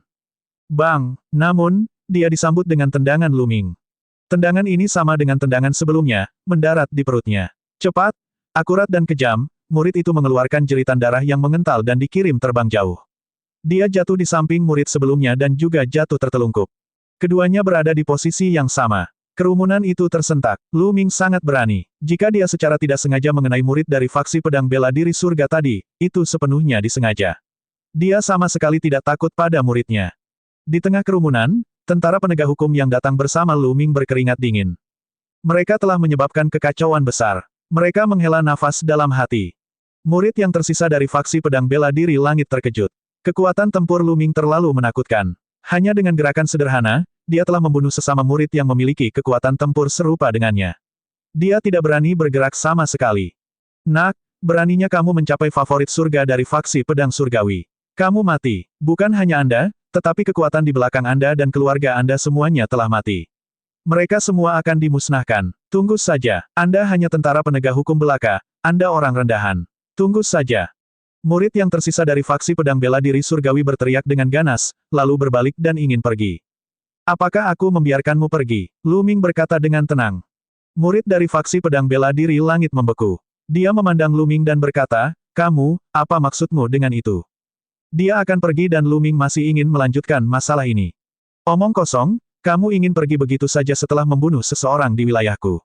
Bang! Namun, dia disambut dengan tendangan Lu Ming. Tendangan ini sama dengan tendangan sebelumnya, mendarat di perutnya. Cepat, akurat dan kejam, murid itu mengeluarkan jeritan darah yang mengental dan dikirim terbang jauh. Dia jatuh di samping murid sebelumnya dan juga jatuh tertelungkup. Keduanya berada di posisi yang sama. Kerumunan itu tersentak. Lu Ming sangat berani. Jika dia secara tidak sengaja mengenai murid dari faksi pedang bela diri surga tadi, itu sepenuhnya disengaja. Dia sama sekali tidak takut pada muridnya. Di tengah kerumunan, tentara penegak hukum yang datang bersama Lu Ming berkeringat dingin. Mereka telah menyebabkan kekacauan besar. Mereka menghela nafas dalam hati. Murid yang tersisa dari faksi pedang bela diri langit terkejut. Kekuatan tempur Lu Ming terlalu menakutkan. Hanya dengan gerakan sederhana, dia telah membunuh sesama murid yang memiliki kekuatan tempur serupa dengannya. Dia tidak berani bergerak sama sekali. Nak, beraninya kamu mencapai favorit surga dari faksi pedang surgawi. Kamu mati. Bukan hanya Anda, tetapi kekuatan di belakang Anda dan keluarga Anda semuanya telah mati. Mereka semua akan dimusnahkan. Tunggu saja. Anda hanya tentara penegak hukum belaka. Anda orang rendahan. Tunggu saja. Murid yang tersisa dari faksi pedang bela diri surgawi berteriak dengan ganas, lalu berbalik dan ingin pergi. Apakah aku membiarkanmu pergi? Lu Ming berkata dengan tenang. Murid dari faksi pedang bela diri langit membeku. Dia memandang Lu Ming dan berkata, kamu, apa maksudmu dengan itu? Dia akan pergi dan Lu Ming masih ingin melanjutkan masalah ini. Omong kosong, kamu ingin pergi begitu saja setelah membunuh seseorang di wilayahku.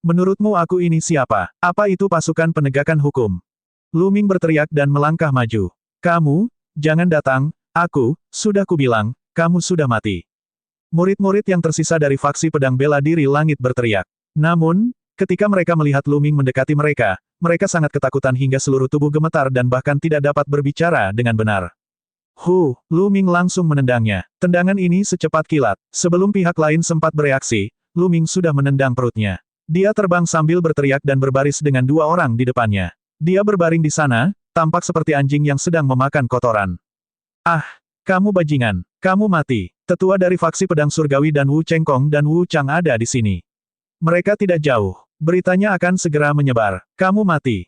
Menurutmu aku ini siapa? Apa itu pasukan penegakan hukum? Lu Ming berteriak dan melangkah maju. Kamu, jangan datang, sudah kubilang, kamu sudah mati. Murid-murid yang tersisa dari faksi pedang bela diri langit berteriak. Namun, ketika mereka melihat Lu Ming mendekati mereka, mereka sangat ketakutan hingga seluruh tubuh gemetar dan bahkan tidak dapat berbicara dengan benar. Lu Ming langsung menendangnya. Tendangan ini secepat kilat. Sebelum pihak lain sempat bereaksi, Lu Ming sudah menendang perutnya. Dia terbang sambil berteriak dan berbaris dengan dua orang di depannya. Dia berbaring di sana, tampak seperti anjing yang sedang memakan kotoran. Ah, kamu bajingan. Kamu mati. Tetua dari faksi pedang surgawi dan Wu Chengkong dan Wu Chang ada di sini. Mereka tidak jauh. Beritanya akan segera menyebar. Kamu mati.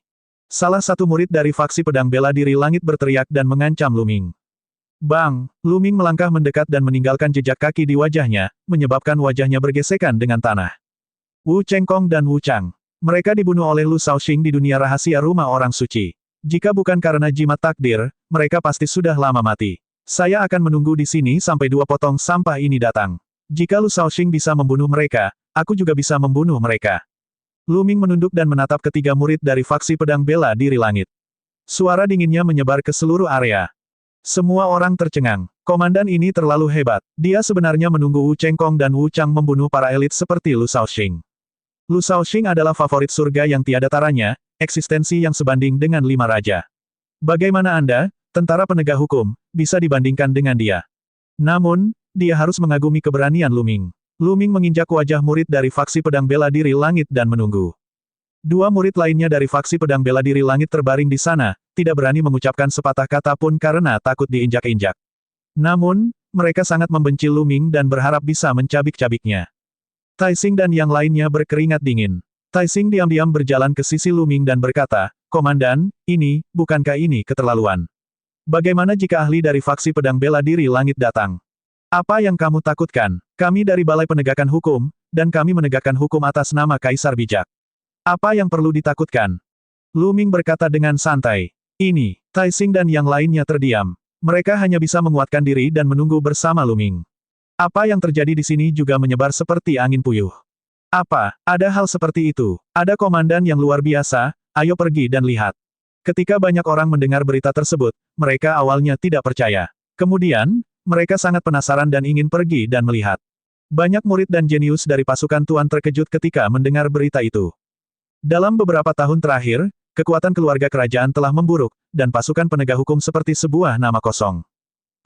Salah satu murid dari faksi pedang bela diri langit berteriak dan mengancam Lu Ming. Bang! Lu Ming melangkah mendekat dan meninggalkan jejak kaki di wajahnya, menyebabkan wajahnya bergesekan dengan tanah. Wu Chengkong dan Wu Chang. Mereka dibunuh oleh Lu Shaoxing di dunia rahasia rumah orang suci. Jika bukan karena jimat takdir, mereka pasti sudah lama mati. Saya akan menunggu di sini sampai dua potong sampah ini datang. Jika Lu Shaoxing bisa membunuh mereka, aku juga bisa membunuh mereka. Lu Ming menunduk dan menatap ketiga murid dari faksi pedang bela diri langit. Suara dinginnya menyebar ke seluruh area. Semua orang tercengang. Komandan ini terlalu hebat. Dia sebenarnya menunggu Wu Chengkong dan Wu Chang membunuh para elit seperti Lu Shaoxing. Lu Shaoxing adalah favorit surga yang tiada taranya, eksistensi yang sebanding dengan 5 raja. Bagaimana Anda, tentara penegak hukum, bisa dibandingkan dengan dia? Namun, dia harus mengagumi keberanian Lu Ming. Lu Ming menginjak wajah murid dari faksi pedang bela diri langit dan menunggu. Dua murid lainnya dari faksi pedang bela diri langit terbaring di sana, tidak berani mengucapkan sepatah kata pun karena takut diinjak-injak. Namun, mereka sangat membenci Lu Ming dan berharap bisa mencabik-cabiknya. Taixing dan yang lainnya berkeringat dingin. Taixing diam-diam berjalan ke sisi Lu Ming dan berkata, Komandan, bukankah ini keterlaluan? Bagaimana jika ahli dari faksi pedang bela diri langit datang? Apa yang kamu takutkan? Kami dari Balai Penegakan Hukum, dan kami menegakkan hukum atas nama Kaisar Bijak. Apa yang perlu ditakutkan? Lu Ming berkata dengan santai. Taixing dan yang lainnya terdiam. Mereka hanya bisa menguatkan diri dan menunggu bersama Lu Ming. Apa yang terjadi di sini juga menyebar seperti angin puyuh. Apa, ada hal seperti itu? Ada komandan yang luar biasa, ayo pergi dan lihat. Ketika banyak orang mendengar berita tersebut, mereka awalnya tidak percaya. Kemudian, mereka sangat penasaran dan ingin pergi dan melihat. Banyak murid dan jenius dari pasukan Tuan terkejut ketika mendengar berita itu. Dalam beberapa tahun terakhir, kekuatan keluarga kerajaan telah memburuk, dan pasukan penegak hukum seperti sebuah nama kosong.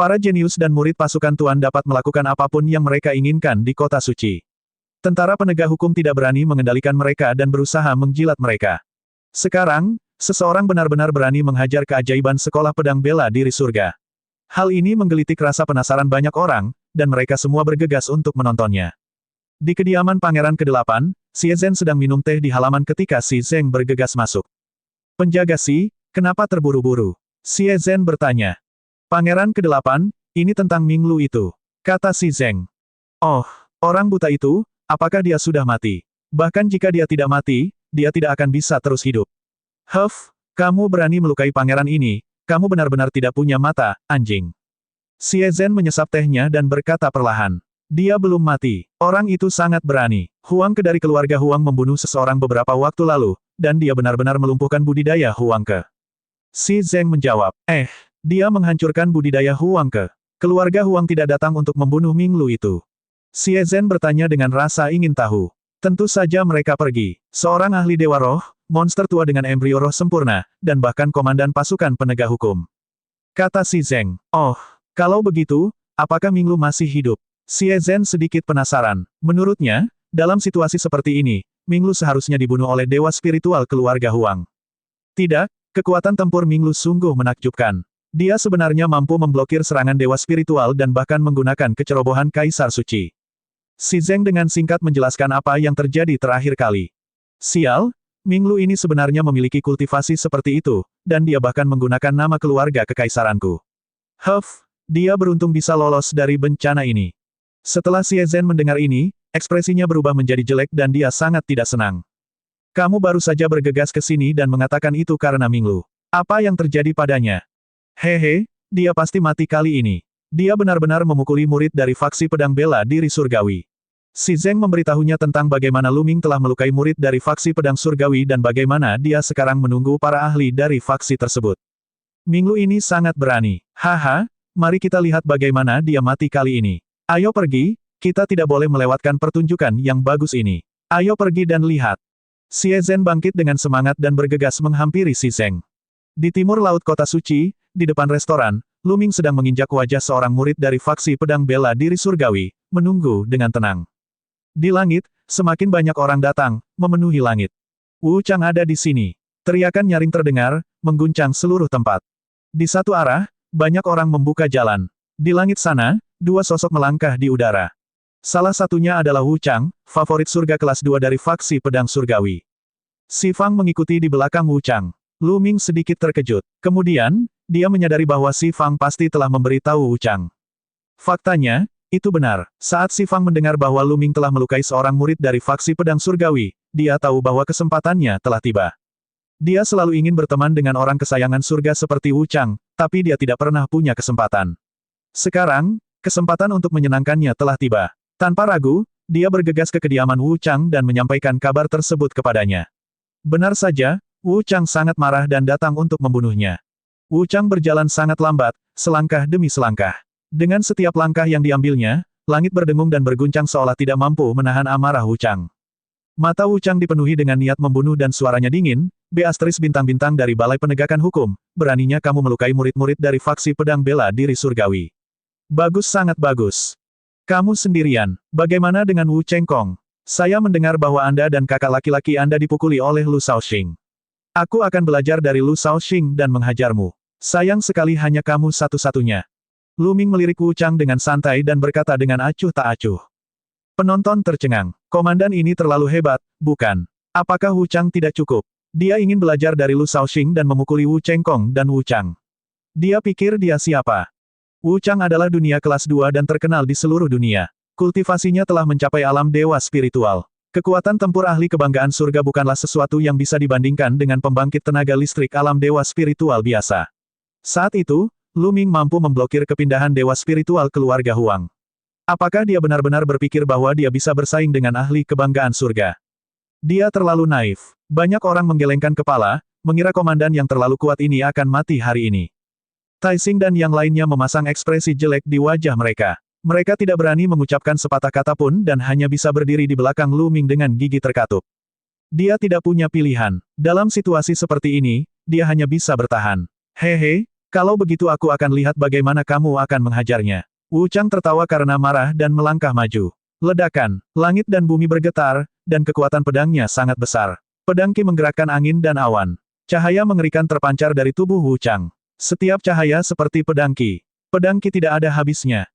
Para jenius dan murid pasukan Tuan dapat melakukan apapun yang mereka inginkan di kota suci. Tentara penegak hukum tidak berani mengendalikan mereka dan berusaha menjilat mereka. Sekarang, seseorang benar-benar berani menghajar keajaiban sekolah pedang bela diri surga. Hal ini menggelitik rasa penasaran banyak orang, dan mereka semua bergegas untuk menontonnya. Di kediaman Pangeran ke-8, Xie Zhen sedang minum teh di halaman ketika Xi Zeng bergegas masuk. Penjaga Xi, kenapa terburu-buru? Xie Zhen bertanya. Pangeran ke-8, ini tentang Minglu itu, kata Xi Zeng. Oh, orang buta itu, apakah dia sudah mati? Bahkan jika dia tidak mati, dia tidak akan bisa terus hidup. Huff, kamu berani melukai pangeran ini, kamu benar-benar tidak punya mata, anjing. Xie Zhen menyesap tehnya dan berkata perlahan. Dia belum mati. Orang itu sangat berani. Huang Ke dari keluarga Huang membunuh seseorang beberapa waktu lalu, dan dia benar-benar melumpuhkan budidaya Huang Ke. Xi Zeng menjawab, dia menghancurkan budidaya Huang Ke. Keluarga Huang tidak datang untuk membunuh Minglu itu. Xie Zhen bertanya dengan rasa ingin tahu. Tentu saja mereka pergi. Seorang ahli Dewa Roh, monster tua dengan embrio roh sempurna, dan bahkan komandan pasukan penegak hukum. Kata Xi Zeng. Oh, kalau begitu, apakah Minglu masih hidup? Xie Zhen sedikit penasaran. Menurutnya, dalam situasi seperti ini, Minglu seharusnya dibunuh oleh dewa spiritual keluarga Huang. Tidak, kekuatan tempur Minglu sungguh menakjubkan. Dia sebenarnya mampu memblokir serangan dewa spiritual dan bahkan menggunakan kecerobohan Kaisar Suci. Xi Zeng dengan singkat menjelaskan apa yang terjadi terakhir kali. Sial, Minglu ini sebenarnya memiliki kultivasi seperti itu, dan dia bahkan menggunakan nama keluarga kekaisaranku. Huff, dia beruntung bisa lolos dari bencana ini. Setelah Xie Zhen mendengar ini, ekspresinya berubah menjadi jelek dan dia sangat tidak senang. Kamu baru saja bergegas ke sini dan mengatakan itu karena Minglu. Apa yang terjadi padanya? Hehe, dia pasti mati kali ini. Dia benar-benar memukuli murid dari faksi pedang bela diri surgawi. Xi Zeng memberitahunya tentang bagaimana Lu Ming telah melukai murid dari faksi pedang surgawi dan bagaimana dia sekarang menunggu para ahli dari faksi tersebut. Minglu ini sangat berani. Haha, mari kita lihat bagaimana dia mati kali ini. Ayo pergi, kita tidak boleh melewatkan pertunjukan yang bagus ini. Ayo pergi dan lihat. Xie Zhen bangkit dengan semangat dan bergegas menghampiri Xi Zeng. Di timur laut kota suci, di depan restoran, Lu Ming sedang menginjak wajah seorang murid dari faksi pedang bela diri surgawi, menunggu dengan tenang. Di langit, semakin banyak orang datang, memenuhi langit. Wu Chang ada di sini. Teriakan nyaring terdengar, mengguncang seluruh tempat. Di satu arah, banyak orang membuka jalan. Di langit sana, dua sosok melangkah di udara. Salah satunya adalah Wu Chang, favorit surga kelas 2 dari faksi pedang surgawi. Si Fang mengikuti di belakang Wu Chang. Lu Ming sedikit terkejut. Kemudian, dia menyadari bahwa Si Fang pasti telah memberitahu Wu Chang. Faktanya, itu benar. Saat Si Fang mendengar bahwa Lu Ming telah melukai seorang murid dari faksi pedang surgawi, dia tahu bahwa kesempatannya telah tiba. Dia selalu ingin berteman dengan orang kesayangan surga seperti Wu Chang, tapi dia tidak pernah punya kesempatan. Sekarang, kesempatan untuk menyenangkannya telah tiba. Tanpa ragu, dia bergegas ke kediaman Wu Chang dan menyampaikan kabar tersebut kepadanya. Benar saja, Wu Chang sangat marah dan datang untuk membunuhnya. Wu Chang berjalan sangat lambat, selangkah demi selangkah. Dengan setiap langkah yang diambilnya, langit berdengung dan berguncang seolah tidak mampu menahan amarah Wu Chang. Mata Wu Chang dipenuhi dengan niat membunuh dan suaranya dingin, Beastris bintang-bintang dari Balai Penegakan Hukum, beraninya kamu melukai murid-murid dari faksi pedang bela diri surgawi. Bagus, sangat bagus. Kamu sendirian. Bagaimana dengan Wu Chengkong? Saya mendengar bahwa Anda dan kakak laki-laki Anda dipukuli oleh Lu Shaoxing. Aku akan belajar dari Lu Shaoxing dan menghajarmu. Sayang sekali hanya kamu satu-satunya. Lu Ming melirik Wu Chang dengan santai dan berkata dengan acuh tak acuh. Penonton tercengang. Komandan ini terlalu hebat, bukan? Apakah Wu Chang tidak cukup? Dia ingin belajar dari Lu Shaoxing dan memukuli Wu Chengkong dan Wu Chang. Dia pikir dia siapa? Wu Chang adalah dunia kelas 2 dan terkenal di seluruh dunia. Kultivasinya telah mencapai alam dewa spiritual. Kekuatan tempur ahli kebanggaan surga bukanlah sesuatu yang bisa dibandingkan dengan pembangkit tenaga listrik alam dewa spiritual biasa. Saat itu, Lu Ming mampu memblokir kepindahan dewa spiritual keluarga Huang. Apakah dia benar-benar berpikir bahwa dia bisa bersaing dengan ahli kebanggaan surga? Dia terlalu naif. Banyak orang menggelengkan kepala, mengira komandan yang terlalu kuat ini akan mati hari ini. Tai Xing dan yang lainnya memasang ekspresi jelek di wajah mereka. Mereka tidak berani mengucapkan sepatah kata pun dan hanya bisa berdiri di belakang Lu Ming dengan gigi terkatup. Dia tidak punya pilihan. Dalam situasi seperti ini, dia hanya bisa bertahan. Hehe, Kalau begitu aku akan lihat bagaimana kamu akan menghajarnya. Wu Chang tertawa karena marah dan melangkah maju. Ledakan, langit dan bumi bergetar, dan kekuatan pedangnya sangat besar. Pedang Qi menggerakkan angin dan awan. Cahaya mengerikan terpancar dari tubuh Wu Chang. Setiap cahaya seperti pedang Qi. Pedang Qi tidak ada habisnya.